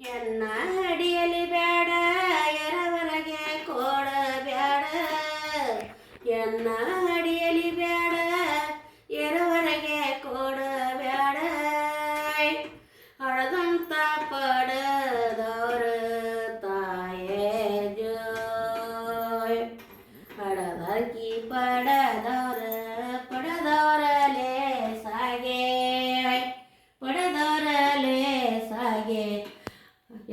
ಎನ್ನ ಅಡಿಯಲಿ ಬ್ಯಾಡ ಎರವರೆಗೆ ಕೋಡ ಬ್ಯಾಡ ಎನ್ನ ಅಡಿಯಲಿ ಬ್ಯಾಡ ಎರವರೆಗೆ ಕೋಡ ಬ್ಯಾಡ ಹಳದಂತ ಪಡದವ್ರ ತಾಯೇ ಜೋಯ್ ಹಡದಕಿ ಪಡದವರಲೆ ಸಾಗೆ ಪಡದವರಲೆ ಸಾಗೆ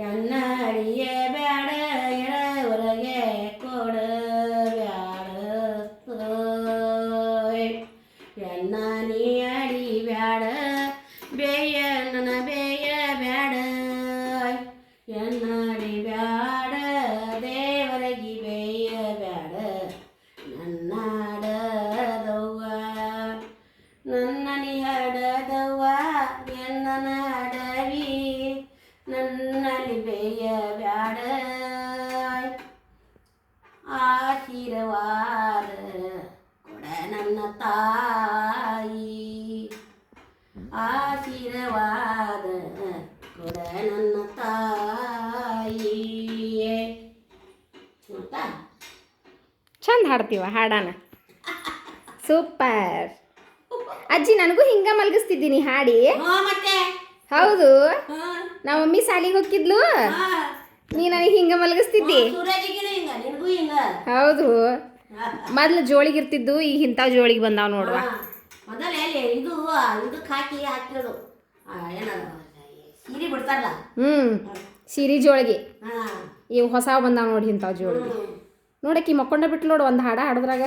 ಎನ್ನ ಅಡಿಯೇ ಬ್ಯಾಡ ಎಳವರೆಗೆ ಕೊಡ ಬ್ಯಾಡ ಎನ್ನ ನೀ ಅಡಿ ಬ್ಯಾಡ ಬೇಯ ನನ್ನ ಬೇಯ ಬ್ಯಾಡ ಎನ್ನ ಅಡಿ ಬ್ಯಾಡ ದೇವರಗಿ ಬೇಯ ಬ್ಯಾಡ ನನ್ನ ಹಡದವ್ವ ನನ್ನ ನೀ ಹಡದವ್ವ ಎನ್ನ ಅಡವಿ ನನ್ನಲ್ಲಿ ಬೇಯ ಬ್ಯಾಡ ಆಶೀರ್ವಾದ ಕೊಡ ನನ್ನ ತಾಯಿ ಆಶೀರ್ವಾದ ಕೊಡ ನನ್ನ ತಾಯಿ ಚಂದ ಹಾಡ್ತೀವ ಹಾಡಾನ ಸೂಪರ್ ಅಜ್ಜಿ ನನಗೂ ಹಿಂಗ ಮಲಗಿಸ್ತಿದ್ದೀನಿ ಹಾಡಿ ಮತ್ತೆ ಹೌದು ನಮ್ಮ ಮಮ್ಮಿ ಸಾಲಿಗೆ ಹೋಗಿದ್ಲು ನೀ ನನಗೆ ಹಿಂಗ ಮಲಗಿಸ್ತಿದ್ದಿ ಸೂರಜಿಗಿನ ಹಿಂಗ ನಿನಗೂ ಹಿಂಗ ಹೌದು ಮೊದ್ಲು ಜೋಳಿಗೆ ಇರ್ತಿದ್ದು ಈಗ ಇಂಥವು ಜೋಳಿಗೆ ಬಂದಾವ ನೋಡುವ ಮೊದಲೇ ಇದು ಇದಕ್ಕೆ ಹಾಕಿರೋದು ಏನದ ಸೀರೆ ಬಿಡ್ತಾರಲ್ಲ ಸೀರೆ ಜೋಳಿಗೆ ಹಾ ಇವು ಹೊಸ ಬಂದಾವ ನೋಡಿ ಇಂಥವು ಜೋಳಿಗೆ ನೋಡಕ್ಕಿ ಮಕ್ಕೊಂಡ ಬಿಟ್ಟು ನೋಡು ಒಂದು ಹಾಡ ಹಾಡಿದ್ರಾಗ